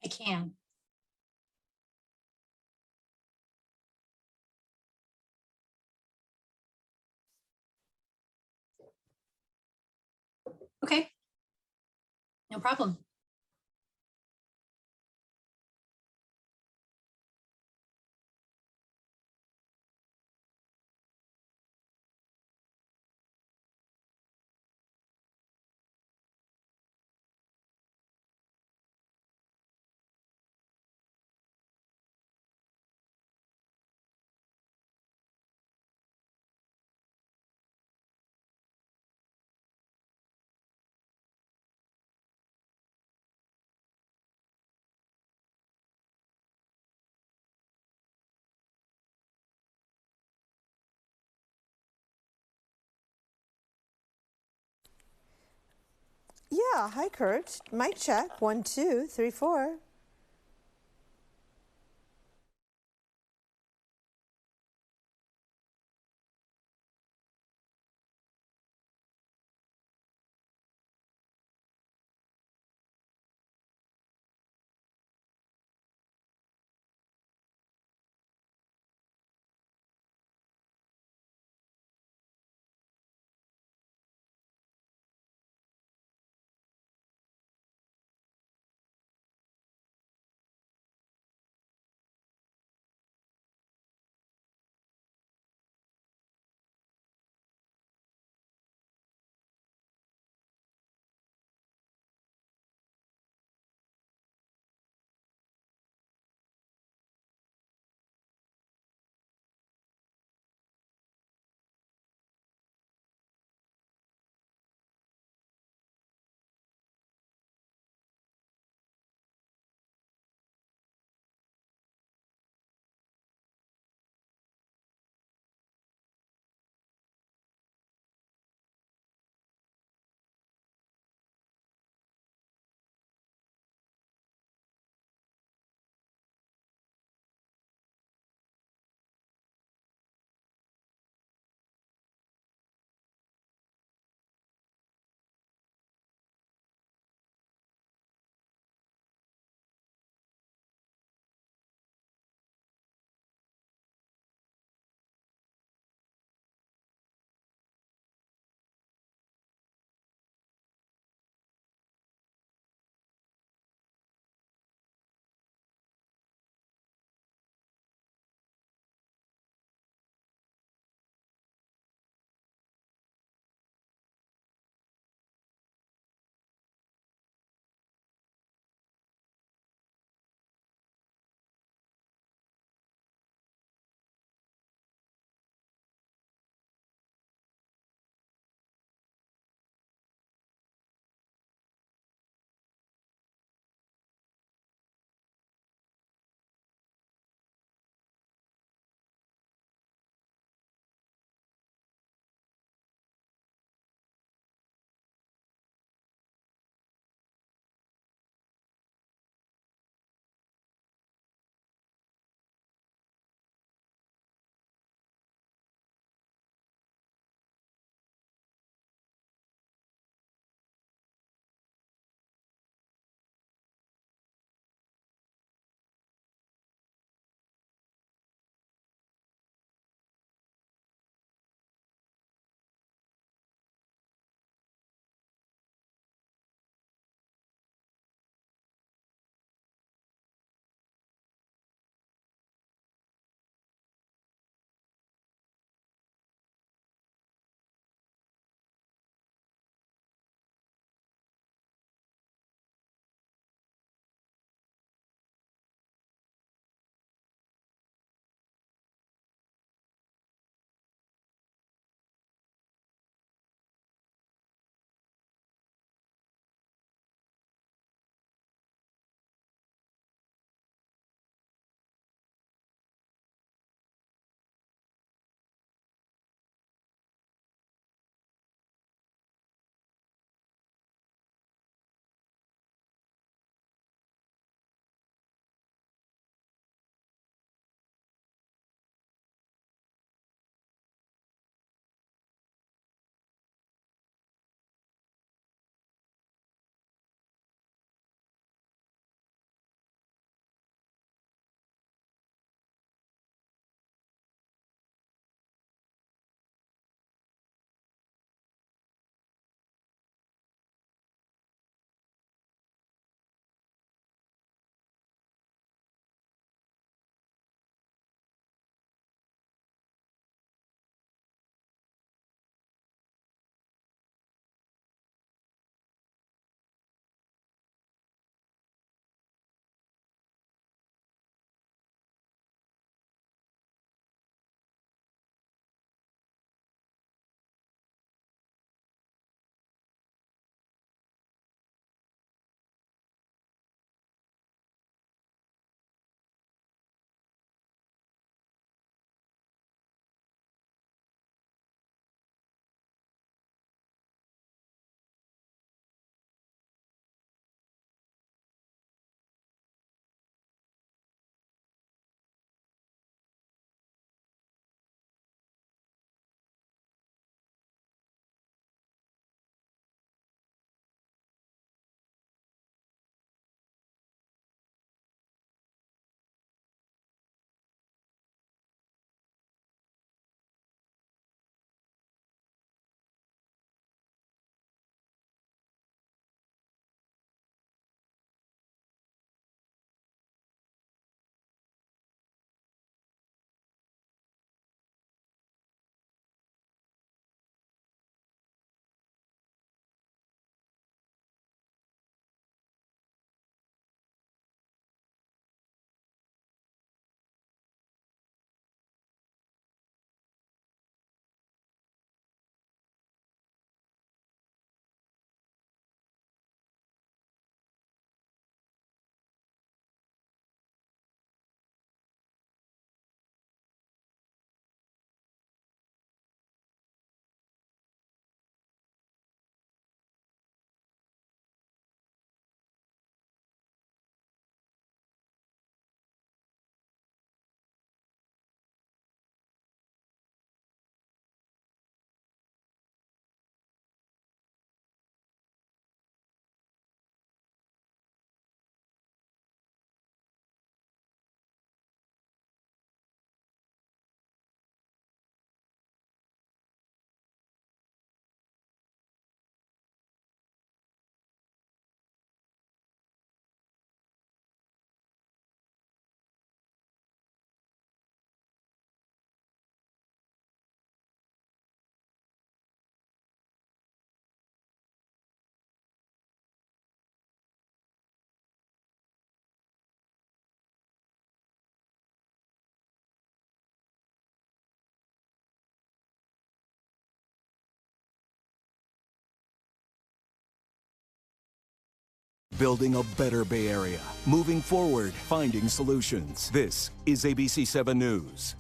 I can. Okay, no problem. Yeah, hi Kurt. Mic check. 1, 2, 3, 4. building a better Bay Area. Moving forward, finding solutions. This is ABC7 News.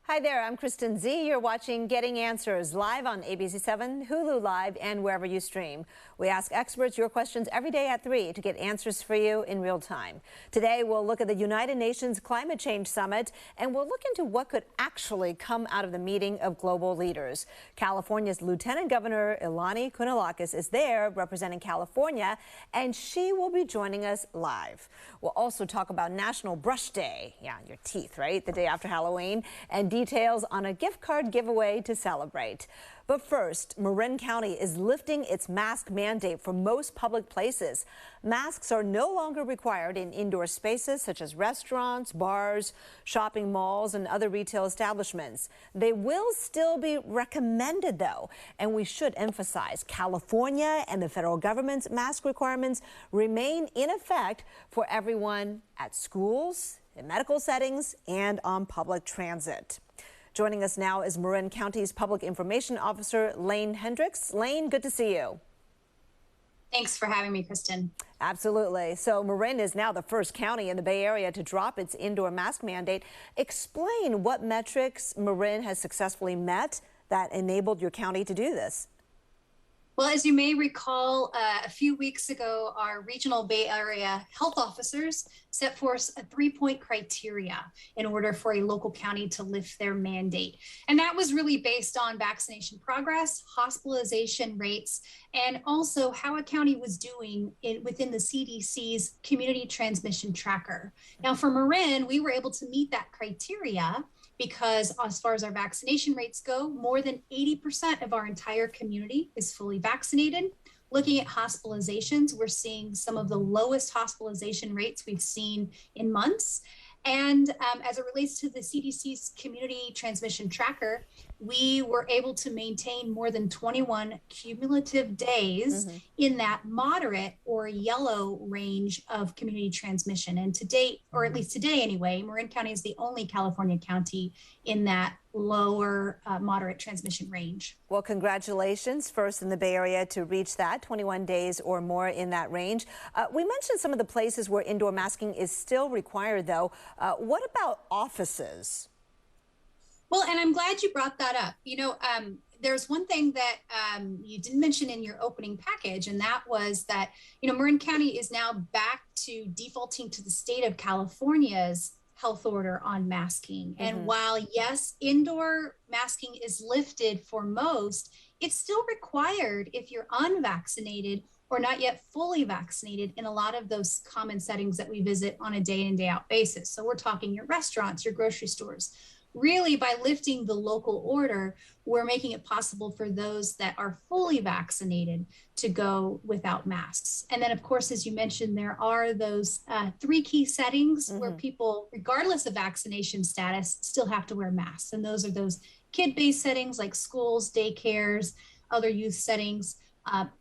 Hi there, I'm Kristen Z. You're watching Getting Answers live on ABC7, Hulu Live, and wherever you stream. We ask experts your questions every day at 3 to get answers for you in real time. Today, we'll look at the United Nations Climate Change Summit, and we'll look into what could actually come out of the meeting of global leaders. California's Lieutenant Governor Eleni Kounalakis is there representing California, and she will be joining us live. We'll also talk about National Brush Day. Yeah, your teeth, right? The day after Halloween. And details on a gift card giveaway to celebrate. But first, Marin County is lifting its mask mandate for most public places. Masks are no longer required in indoor spaces such as restaurants, bars, shopping malls, and other retail establishments. They will still be recommended, though, and we should emphasize California and the federal government's mask requirements remain in effect for everyone at schools, in medical settings, and on public transit. Joining us now is Marin County's Public Information Officer, Lane Hendricks. Lane, good to see you. Thanks for having me, Kristen. Absolutely. So Marin is now the first county in the Bay Area to drop its indoor mask mandate. Explain what metrics Marin has successfully met that enabled your county to do this. Well, as you may recall, a few weeks ago, our regional Bay Area health officers set forth a 3-point criteria in order for a local county to lift their mandate. And that was really based on vaccination progress, hospitalization rates, and also how a county was doing within the CDC's community transmission tracker. Now, for Marin, we were able to meet that criteria because as far as our vaccination rates go, more than 80% of our entire community is fully vaccinated. Looking at hospitalizations, we're seeing some of the lowest hospitalization rates we've seen in months. And as it relates to the CDC's community transmission tracker, we were able to maintain more than 21 cumulative days in that moderate or yellow range of community transmission. And to date, or at least today anyway, Marin County is the only California county in that lower moderate transmission range. Well, congratulations, first in the Bay Area to reach that 21 days or more in that range. We mentioned some of the places where indoor masking is still required, though. What about offices? Well, and I'm glad you brought that up. You know, there's one thing that you didn't mention in your opening package, and that was that, you know, Marin County is now back to defaulting to the state of California's health order on masking. And while, yes, indoor masking is lifted for most, it's still required if you're unvaccinated or not yet fully vaccinated in a lot of those common settings that we visit on a day in and day out basis. So we're talking your restaurants, your grocery stores. Really, by lifting the local order, we're making it possible for those that are fully vaccinated to go without masks. And then, of course, as you mentioned, there are those 3 key settings where people, regardless of vaccination status, still have to wear masks. And those are those kid-based settings like schools, daycares, other youth settings,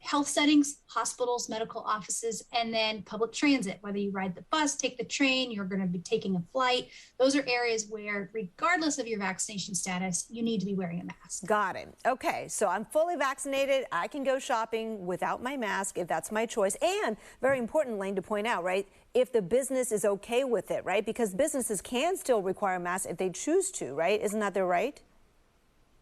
health settings, hospitals, medical offices, and then public transit. Whether you ride the bus, take the train, you're going to be taking a flight. Those are areas where, regardless of your vaccination status, you need to be wearing a mask. Got it. Okay, so I'm fully vaccinated. I can go shopping without my mask if that's my choice. And very important, Lane, to point out, right, if the business is okay with it, right? Because businesses can still require masks if they choose to, right? Isn't that their right?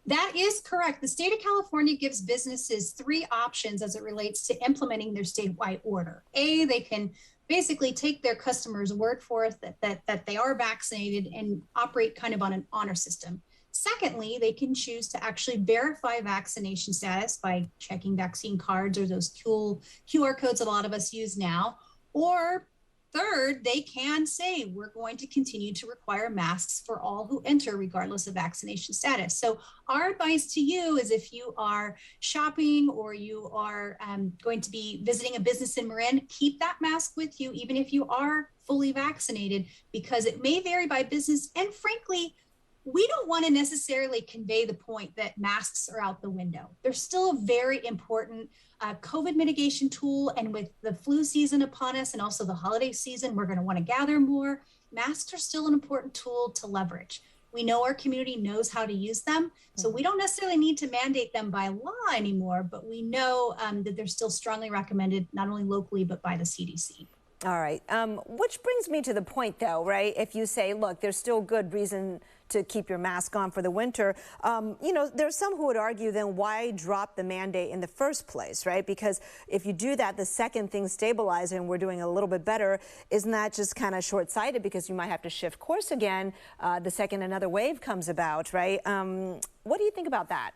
That is correct. The state of California gives businesses 3 options as it relates to implementing their statewide order. A, they can basically take their customers' word for it that they are vaccinated and operate kind of on an honor system. Secondly, they can choose to actually verify vaccination status by checking vaccine cards or those cool QR codes that a lot of us use now. Or third, they can say we're going to continue to require masks for all who enter, regardless of vaccination status. So our advice to you is if you are shopping or you are going to be visiting a business in Marin, keep that mask with you, even if you are fully vaccinated, because it may vary by business. And frankly, we don't want to necessarily convey the point that masks are out the window. They're still a very important COVID mitigation tool. And with the flu season upon us and also the holiday season, we're going to want to gather more. Masks are still an important tool to leverage. We know our community knows how to use them. So we don't necessarily need to mandate them by law anymore, but we know that they're still strongly recommended, not only locally, but by the CDC. All right. Which brings me to the point, though, right? If you say, look, there's still good reason to keep your mask on for the winter, you know, there's some who would argue then why drop the mandate in the first place, right? Because if you do that, the second things stabilize and we're doing a little bit better, isn't that just kind of short-sighted because you might have to shift course again the second another wave comes about, right? What do you think about that?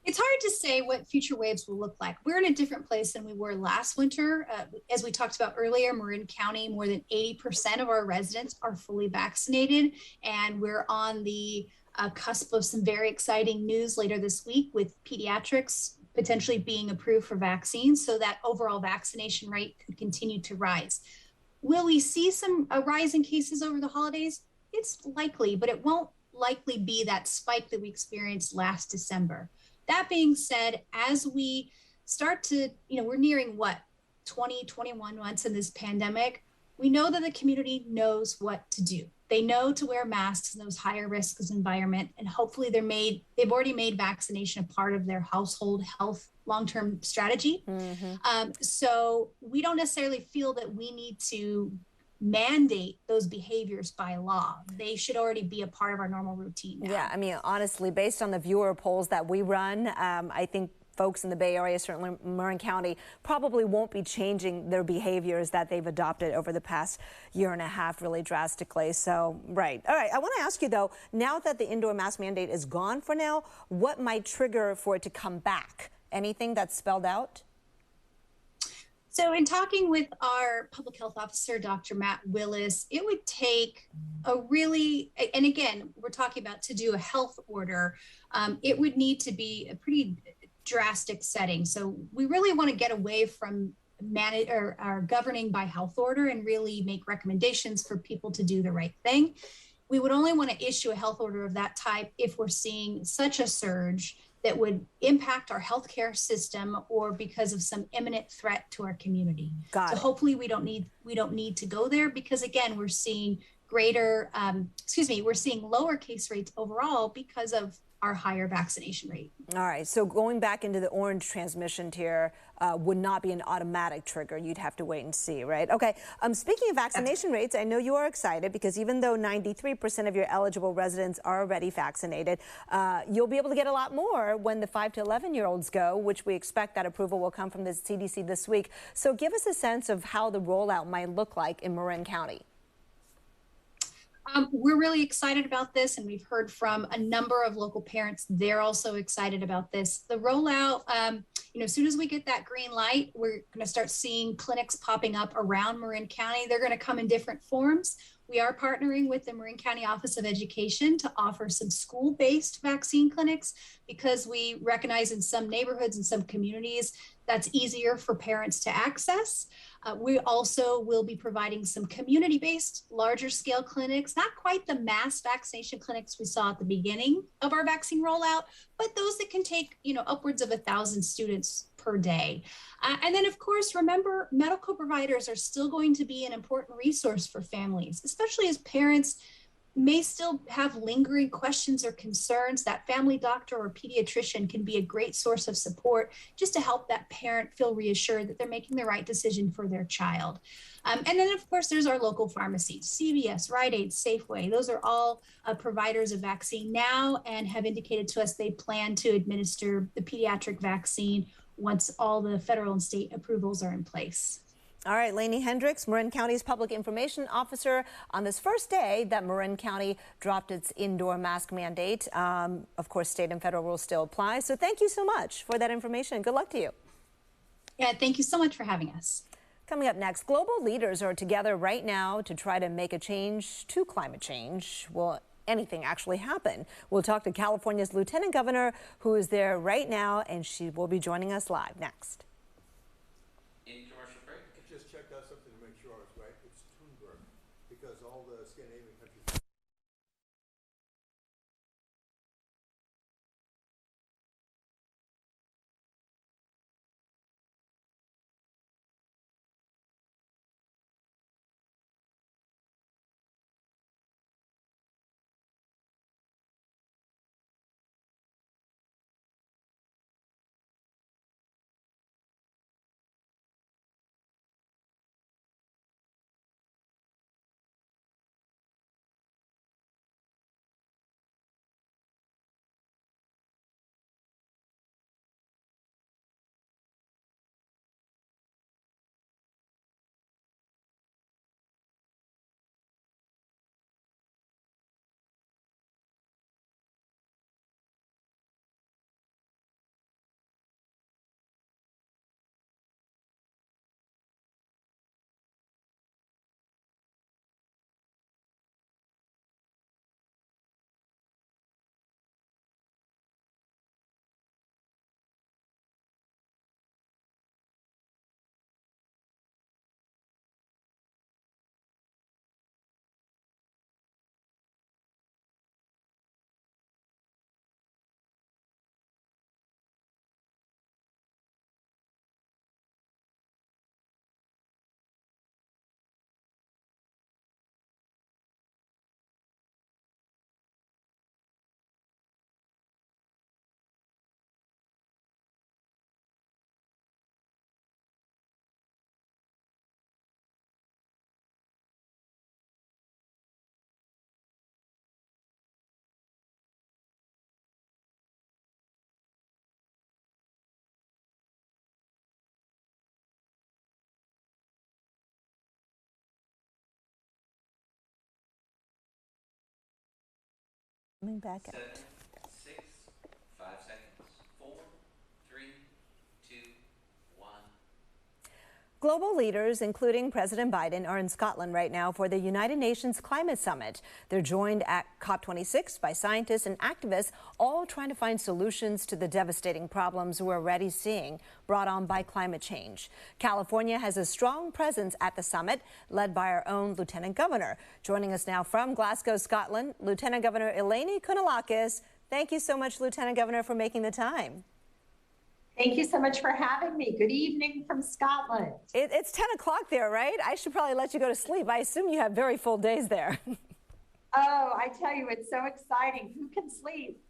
It's hard to say what future waves will look like. We're in a different place than we were last winter. As we talked about earlier, Marin County, more than 80% of our residents are fully vaccinated, and we're on the cusp of some very exciting news later this week with pediatrics potentially being approved for vaccines, so that overall vaccination rate could continue to rise. Will we see a rise in cases over the holidays? It's likely, but it won't likely be that spike that we experienced last December. That being said, as we start to, you know, we're nearing what, 20, 21 months in this pandemic, we know that the community knows what to do. They know to wear masks in those higher risks environment, and hopefully they've already made vaccination a part of their household health long-term strategy. So we don't necessarily feel that we need to mandate those behaviors by law. They should already be a part of our normal routine now. Yeah, I mean, honestly, based on the viewer polls that we run, I think folks in the Bay Area, certainly Marin County, probably won't be changing their behaviors that they've adopted over the past year and a half really drastically. So, right. All right. I want to ask you, though, now that the indoor mask mandate is gone for now, what might trigger for it to come back? Anything that's spelled out? So in talking with our public health officer, Dr. Matt Willis, it would take a really, and again, we're talking about to do a health order, it would need to be a pretty drastic setting. So we really want to get away from governing by health order and really make recommendations for people to do the right thing. We would only want to issue a health order of that type if we're seeing such a surge that would impact our healthcare system or because of some imminent threat to our community. So hopefully we don't need to go there, because again, we're seeing we're seeing lower case rates overall because of our higher vaccination rate. All right, so going back into the orange transmission tier would not be an automatic trigger. You'd have to wait and see, right? Okay, speaking of vaccination rates, I know you are excited because even though 93% of your eligible residents are already vaccinated, you'll be able to get a lot more when the 5 to 11-year-olds go, which we expect that approval will come from the CDC this week. So give us a sense of how the rollout might look like in Marin County. We're really excited about this, and we've heard from a number of local parents. They're also excited about this. The rollout, as soon as we get that green light, we're going to start seeing clinics popping up around Marin County. They're going to come in different forms. We are partnering with the Marin County Office of Education to offer some school-based vaccine clinics, because we recognize in some neighborhoods and some communities that's easier for parents to access. We also will be providing some community-based, larger scale clinics, not quite the mass vaccination clinics we saw at the beginning of our vaccine rollout, but those that can take, upwards of 1,000 students per day. And then, of course, remember, medical providers are still going to be an important resource for families, especially as parents may still have lingering questions or concerns. That family doctor or pediatrician can be a great source of support just to help that parent feel reassured that they're making the right decision for their child. And then, of course, there's our local pharmacies, CVS, Rite Aid, Safeway. Those are all providers of vaccine now and have indicated to us they plan to administer the pediatric vaccine once all the federal and state approvals are in place. All right, Eleni Hendricks, Marin County's Public Information Officer, on this first day that Marin County dropped its indoor mask mandate. Of course, state and federal rules still apply. So thank you so much for that information. Good luck to you. Yeah, thank you so much for having us. Coming up next, global leaders are together right now to try to make a change to climate change. Will anything actually happen? We'll talk to California's Lieutenant Governor, who is there right now, and she will be joining us live next. Just checked out something to make sure I was right. It's Thunberg, because all the Scandinavian Coming back out. 7, 6, 5 seconds. 4, 3, 2, 1. Global leaders, including President Biden, are in Scotland right now for the United Nations Climate Summit. They're joined at COP26 by scientists and activists, all trying to find solutions to the devastating problems we're already seeing brought on by climate change. California has a strong presence at the summit, led by our own Lieutenant Governor. Joining us now from Glasgow, Scotland, Lieutenant Governor Eleni Kounalakis. Thank you so much, Lieutenant Governor, for making the time. Thank you so much for having me. Good evening from Scotland. It's 10 o'clock there, right? I should probably let you go to sleep. I assume you have very full days there. Oh, I tell you, it's so exciting. Who can sleep?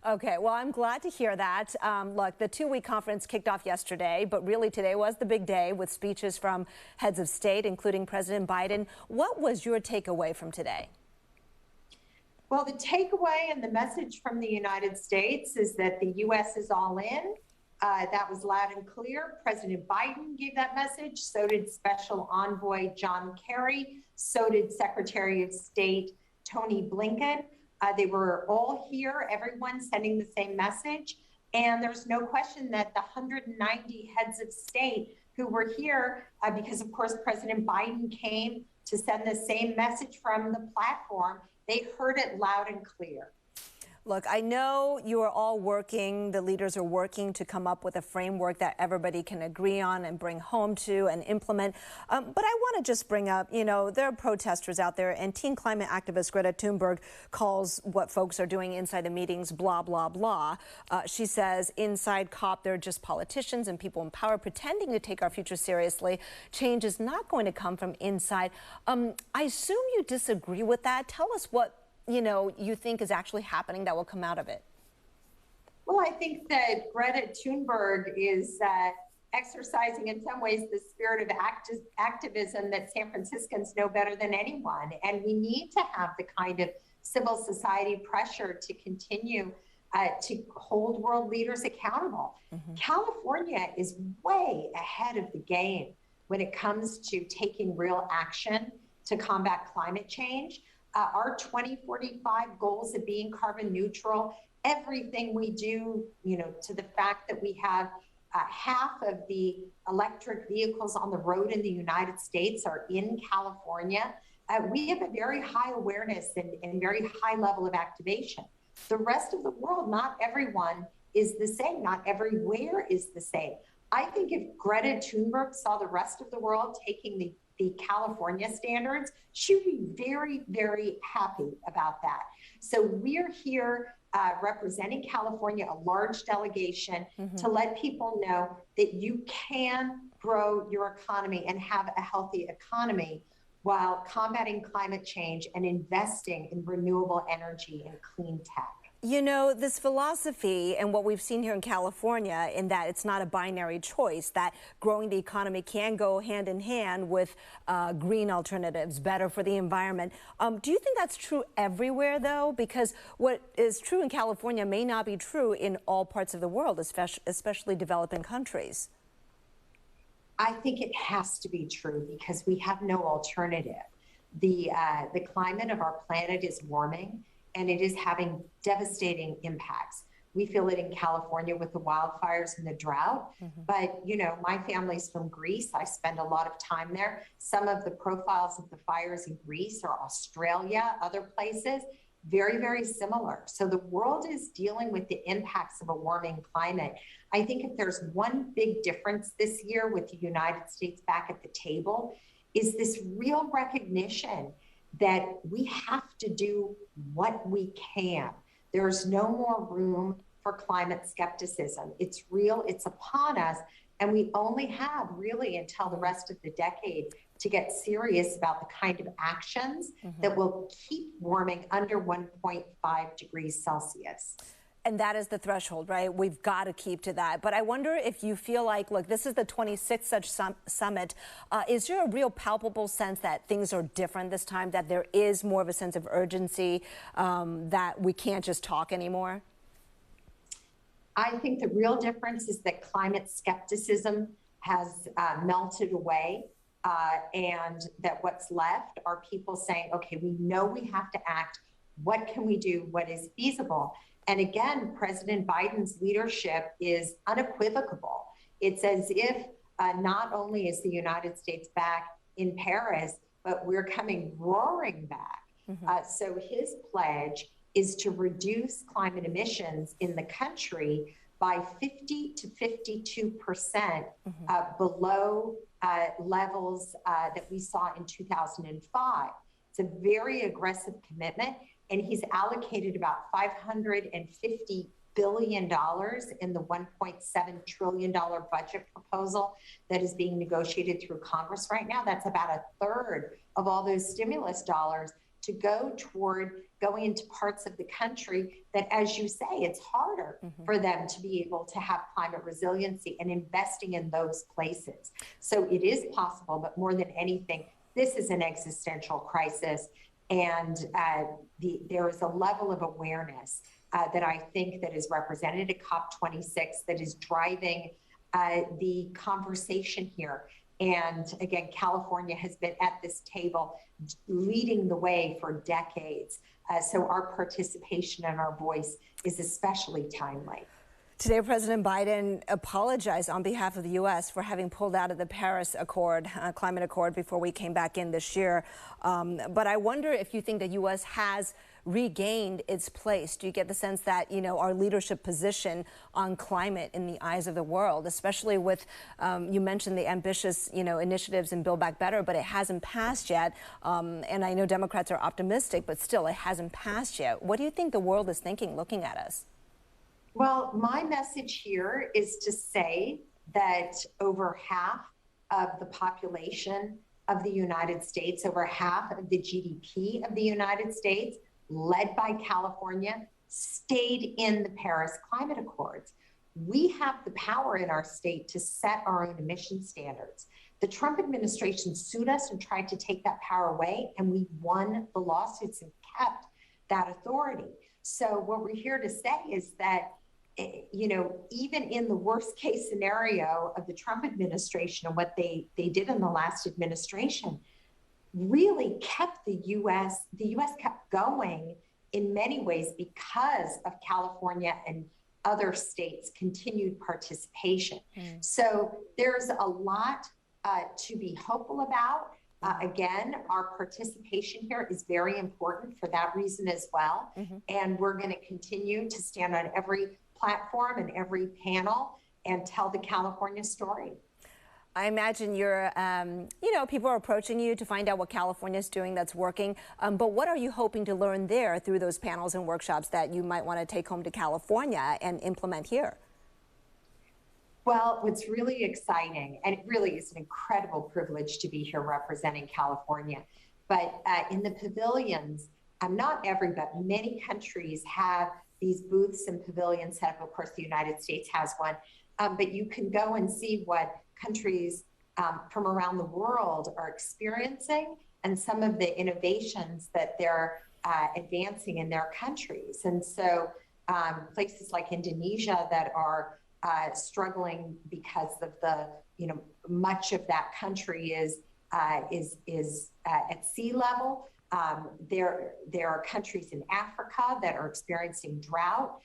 Okay, well, I'm glad to hear that. Look, the 2-week conference kicked off yesterday, but really today was the big day with speeches from heads of state, including President Biden. What was your takeaway from today? Well, the takeaway and the message from the United States is that the U.S. is all in. That was loud and clear. President Biden gave that message. So did Special Envoy John Kerry. So did Secretary of State Tony Blinken. They were all here, everyone sending the same message. And there's no question that the 190 heads of state who were here, because of course President Biden came to send the same message from the platform, they heard it loud and clear. Look, I know you are all working, the leaders are working to come up with a framework that everybody can agree on and bring home to and implement. But I want to just bring up, you know, there are protesters out there, and teen climate activist Greta Thunberg calls what folks are doing inside the meetings blah, blah, blah. She says inside COP, they're just politicians and people in power pretending to take our future seriously. Change is not going to come from inside. I assume you disagree with that. Tell us what you think is actually happening that will come out of it. Well, I think that Greta Thunberg is exercising in some ways the spirit of activism that San Franciscans know better than anyone. And we need to have the kind of civil society pressure to continue to hold world leaders accountable. Mm-hmm. California is way ahead of the game when it comes to taking real action to combat climate change. Our 2045 goals of being carbon neutral, everything we do, to the fact that we have half of the electric vehicles on the road in the United States are in California. We have a very high awareness and very high level of activation. The rest of the world, not everyone is the same. Not everywhere is the same. I think if Greta Thunberg saw the rest of the world taking the California standards, she would be very, very happy about that. So we're here representing California, a large delegation, to let people know that you can grow your economy and have a healthy economy while combating climate change and investing in renewable energy and clean tech. You know, this philosophy and what we've seen here in California, in that it's not a binary choice, that growing the economy can go hand in hand with green alternatives, better for the environment. Do you think that's true everywhere, though? Because what is true in California may not be true in all parts of the world, especially developing countries. I think it has to be true because we have no alternative. The climate of our planet is warming, and it is having devastating impacts. We feel it in California with the wildfires and the drought. But, my family's from Greece. I spend a lot of time there. Some of the profiles of the fires in Greece or Australia, other places, very, very similar. So the world is dealing with the impacts of a warming climate. I think if there's one big difference this year with the United States back at the table, is this real recognition that we have to do what we can. There's no more room for climate skepticism. It's real, it's upon us, and we only have really until the rest of the decade to get serious about the kind of actions that will keep warming under 1.5 degrees Celsius. And that is the threshold, right? We've got to keep to that. But I wonder if you feel like, look, this is the 26th such summit. Is there a real palpable sense that things are different this time, that there is more of a sense of urgency, that we can't just talk anymore? I think the real difference is that climate skepticism has melted away, and that what's left are people saying, okay, we know we have to act. what can we do, what is feasible. And again, President Biden's leadership is unequivocal. It's as if not only is the United States back in Paris, but we're coming roaring back. So his pledge is to reduce climate emissions in the country by 50 to 52% below levels that we saw in 2005. It's a very aggressive commitment, and he's allocated about $550 billion in the $1.7 trillion budget proposal that is being negotiated through Congress right now. That's about a third of all those stimulus dollars to go toward going into parts of the country that, as you say, it's harder for them to be able to have climate resiliency, and investing in those places. So it is possible, but more than anything, this is an existential crisis. And there is a level of awareness that I think that is represented at COP26 that is driving the conversation here. And again, California has been at this table leading the way for decades. So our participation and our voice is especially timely. Today, President Biden apologized on behalf of the U.S. for having pulled out of the Paris Accord, climate accord, before we came back in this year. But I wonder if you think the U.S. has regained its place. Do you get the sense that, you know, our leadership position on climate in the eyes of the world, especially with, you mentioned the ambitious, you know, initiatives in Build Back Better, but it hasn't passed yet. And I know Democrats are optimistic, but still it hasn't passed yet. What do you think the world is thinking looking at us? Well, my message here is to say that over half of the population of the United States, over half of the GDP of the United States, led by California, stayed in the Paris Climate Accords. We have the power in our state to set our own emission standards. The Trump administration sued us and tried to take that power away, and we won the lawsuits and kept that authority. So what we're here to say is that, you know, even in the worst case scenario of the Trump administration and what they did in the last administration, really kept the U.S. kept going in many ways because of California and other states' continued participation. So there's a lot to be hopeful about. Again, our participation here is very important for that reason as well. And we're going to continue to stand on every platform and every panel and tell the California story. I imagine you're, you know, people are approaching you to find out what California is doing that's working. But what are you hoping to learn there through those panels and workshops that you might want to take home to California and implement here? Well, what's really exciting, and it really is an incredible privilege to be here representing California, but in the pavilions, not every, but many countries have these booths and pavilions set up. Of course, the United States has one, but you can go and see what countries from around the world are experiencing and some of the innovations that they're advancing in their countries. And so places like Indonesia that are struggling because of the, you know, much of that country is at sea level. There are countries in Africa that are experiencing drought.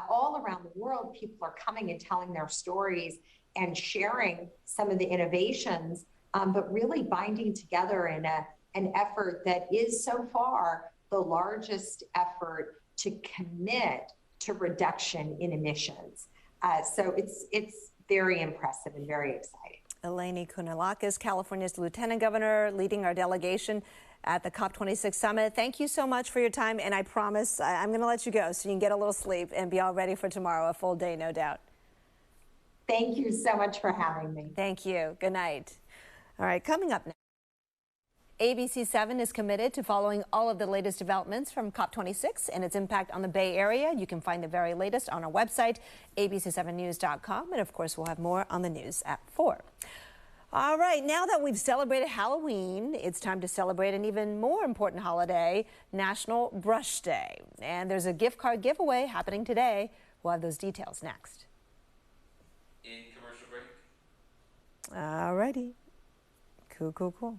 All around the world, people are coming and telling their stories and sharing some of the innovations, but really binding together in an effort that is so far the largest effort to commit to reduction in emissions. So it's very impressive and very exciting. Eleni Kounalakis, California's Lieutenant Governor, leading our delegation at the COP26 summit. Thank you so much for your time, and I promise I'm going to let you go so you can get a little sleep and be all ready for tomorrow, a full day, no doubt. Thank you so much for having me. Thank you. Good night. All right, coming up now. ABC7 is committed to following all of the latest developments from COP26 and its impact on the Bay Area. You can find the very latest on our website, abc7news.com. And of course, we'll have more on the news at 4. All right, now that we've celebrated Halloween, it's time to celebrate an even more important holiday, National Brush Day. And there's a gift card giveaway happening today. We'll have those details next. In commercial break. All righty. Cool.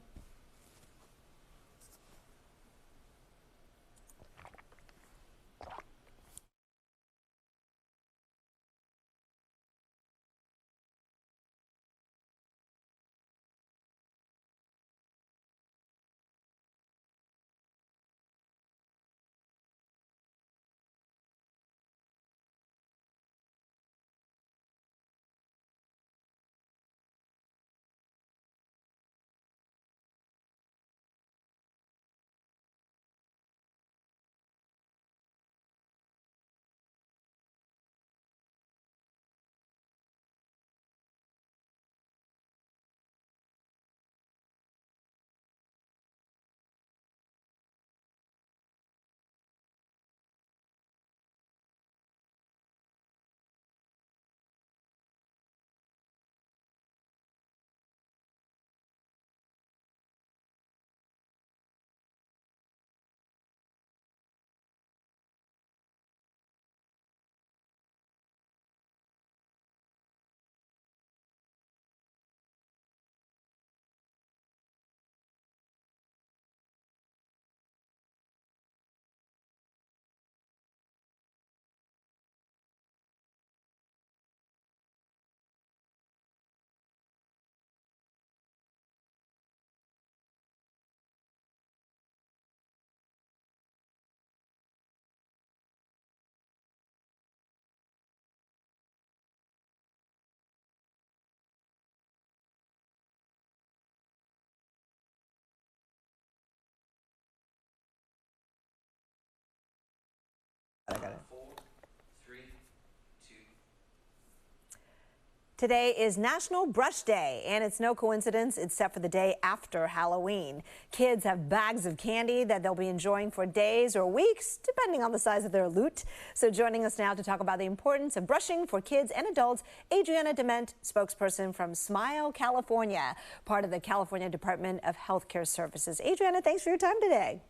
Today is National Brush Day, and it's no coincidence it's set for the day after Halloween. Kids have bags of candy that they'll be enjoying for days or weeks, depending on the size of their loot. So joining us now to talk about the importance of brushing for kids and adults, Adriana Dement, spokesperson from Smile, California, part of the California Department of Healthcare Services. Adriana, thanks for your time today.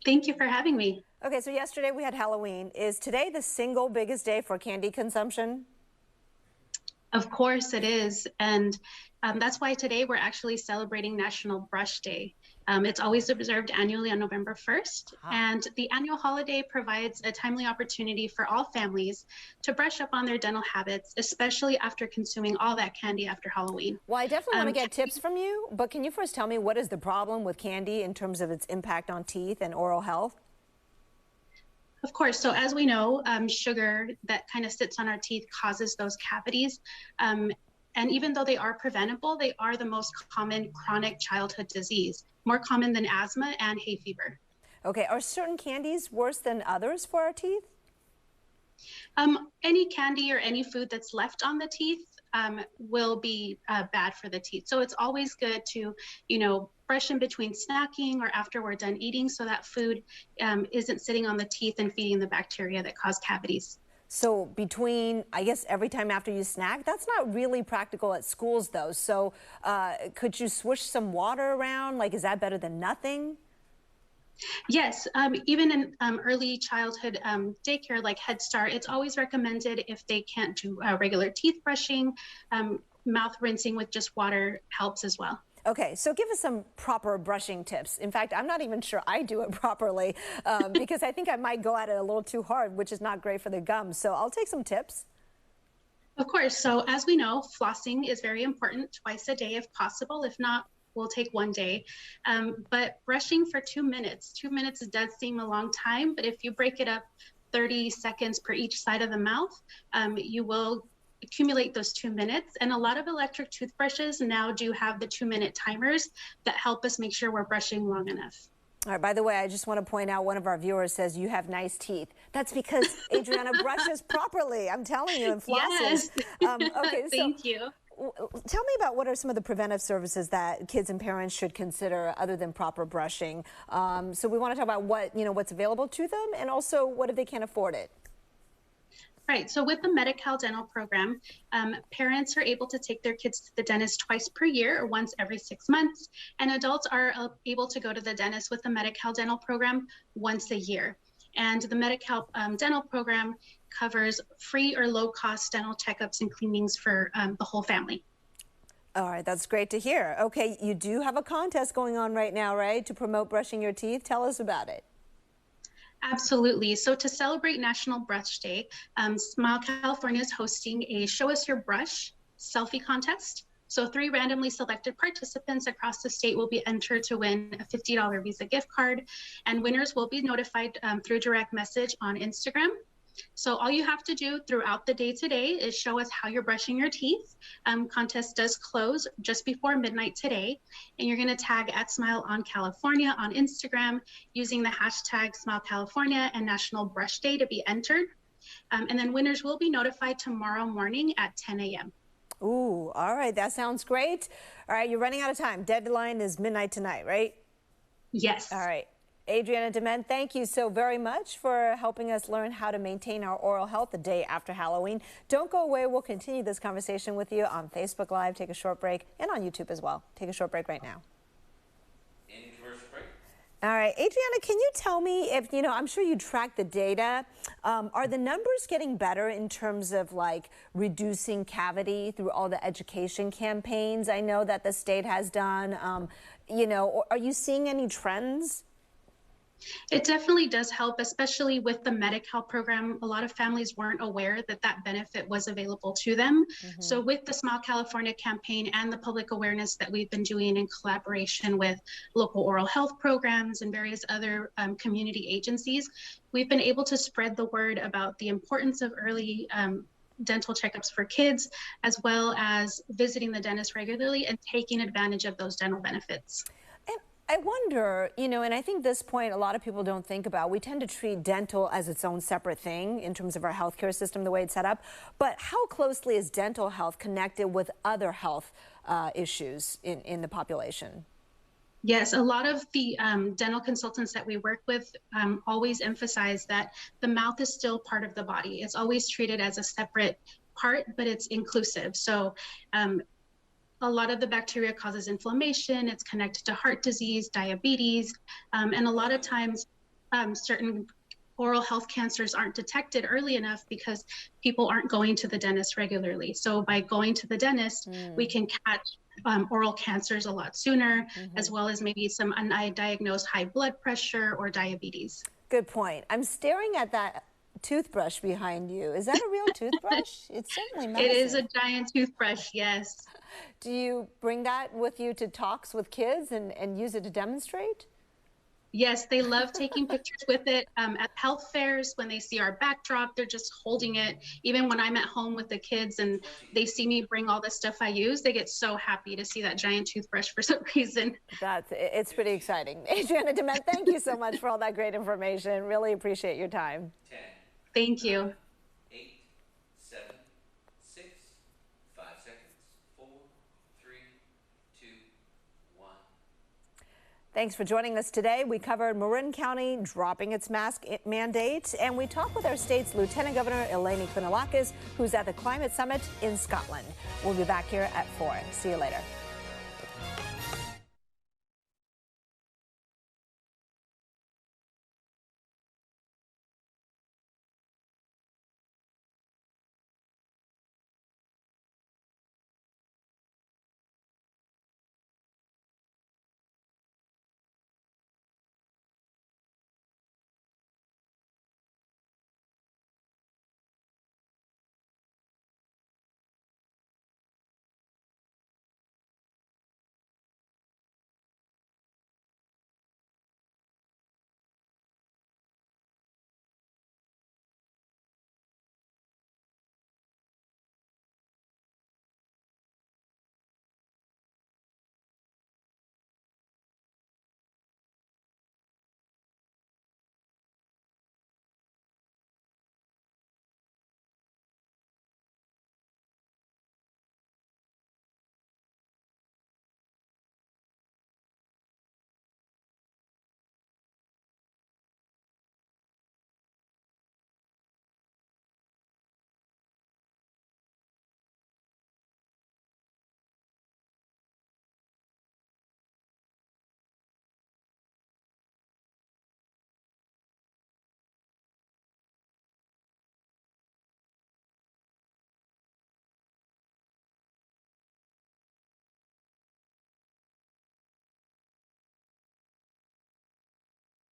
Thank you for having me. Okay, so yesterday we had Halloween. Is today the single biggest day for candy consumption? Of course it is. And that's why today we're actually celebrating National Brush Day. It's always observed annually on November 1st. And the annual holiday provides a timely opportunity for all families to brush up on their dental habits, especially after consuming all that candy after Halloween. Well, I definitely want to get tips from you, but can you first tell me what is the problem with candy in terms of its impact on teeth and oral health? Of course. So as we know, sugar that kind of sits on our teeth causes those cavities. And even though they are preventable, they are the most common chronic childhood disease, more common than asthma and hay fever. Okay. Are certain candies worse than others for our teeth? Any candy or any food that's left on the teeth will be bad for the teeth. So it's always good to, brush in between snacking or after we're done eating so that food isn't sitting on the teeth and feeding the bacteria that cause cavities. So between, I guess, every time after you snack, that's not really practical at schools though. So could you swish some water around? Like, is that better than nothing? Yes, even in early childhood daycare like Head Start, it's always recommended if they can't do regular teeth brushing, mouth rinsing with just water helps as well. Okay, so give us some proper brushing tips. In fact, I'm not even sure I do it properly because I think I might go at it a little too hard, which is not great for the gums. So I'll take some tips. Of course. So as we know, flossing is very important, twice a day if possible. If not, we'll take one day. But brushing for 2 minutes. 2 minutes does seem a long time, but if you break it up 30 seconds per each side of the mouth, you will accumulate those 2 minutes. And a lot of electric toothbrushes now do have the 2-minute timers that help us make sure we're brushing long enough. All right, by the way, I just want to point out one of our viewers says you have nice teeth. That's because Adriana brushes properly. I'm telling you, and flosses. Yes. Okay, Thank you. Tell me about what are some of the preventive services that kids and parents should consider other than proper brushing. So we want to talk about what's available to them and also what if they can't afford it. Right. So with the Medi-Cal dental program, parents are able to take their kids to the dentist twice per year or once every 6 months. And adults are able to go to the dentist with the Medi-Cal dental program once a year. And the Medi-Cal dental program covers free or low-cost dental checkups and cleanings for the whole family. All right, that's great to hear. Okay, you do have a contest going on right now, right, to promote brushing your teeth. Tell us about it. Absolutely. So to celebrate National Brush Day, Smile California is hosting a Show Us Your Brush selfie contest. So 3 randomly selected participants across the state will be entered to win a $50 Visa gift card, and winners will be notified through direct message on Instagram. So all you have to do throughout the day today is show us how you're brushing your teeth. Contest does close just before midnight today, and you're going to tag @SmileOnCalifornia on Instagram using the hashtag SmileCalifornia and National Brush Day to be entered. And then winners will be notified tomorrow morning at 10 a.m. Ooh, all right. That sounds great. All right. You're running out of time. Deadline is midnight tonight, right? Yes. All right. Adriana Dement, thank you so very much for helping us learn how to maintain our oral health the day after Halloween. Don't go away. We'll continue this conversation with you on Facebook Live. Take a short break, and on YouTube as well. Take a short break right now. Any commercial break? All right, Adriana, can you tell me if, I'm sure you track the data. Are the numbers getting better in terms of like reducing cavity through all the education campaigns I know that the state has done? Or are you seeing any trends? It definitely does help, especially with the Medi-Cal program. A lot of families weren't aware that that benefit was available to them. So with the Smile California campaign and the public awareness that we've been doing in collaboration with local oral health programs and various other community agencies, we've been able to spread the word about the importance of early dental checkups for kids, as well as visiting the dentist regularly and taking advantage of those dental benefits. I wonder, and I think this point a lot of people don't think about. We tend to treat dental as its own separate thing in terms of our healthcare system, the way it's set up. But how closely is dental health connected with other health issues in the population? Yes, a lot of the dental consultants that we work with always emphasize that the mouth is still part of the body. It's always treated as a separate part, but it's inclusive. So a lot of the bacteria causes inflammation. It's connected to heart disease, diabetes, and a lot of times certain oral health cancers aren't detected early enough because people aren't going to the dentist regularly. So by going to the dentist, we can catch oral cancers a lot sooner, as well as maybe some undiagnosed high blood pressure or diabetes. Good point. I'm staring at that toothbrush behind you. Is that a real toothbrush? It's certainly massive. It is a giant toothbrush, yes. Do you bring that with you to talks with kids and use it to demonstrate? Yes, they love taking pictures with it at health fairs. When they see our backdrop, they're just holding it. Even when I'm at home with the kids and they see me bring all the stuff I use, they get so happy to see that giant toothbrush for some reason. It's pretty exciting. Adriana Dement, thank you so much for all that great information. Really appreciate your time. 10. Thank you. 8, 7, 6, 5 seconds, 4, 3, 2, 1. Thanks for joining us today. We covered Marin County dropping its mask mandate, and we talked with our state's Lieutenant Governor Eleni Kounalakis, who's at the Climate Summit in Scotland. We'll be back here at 4. See you later.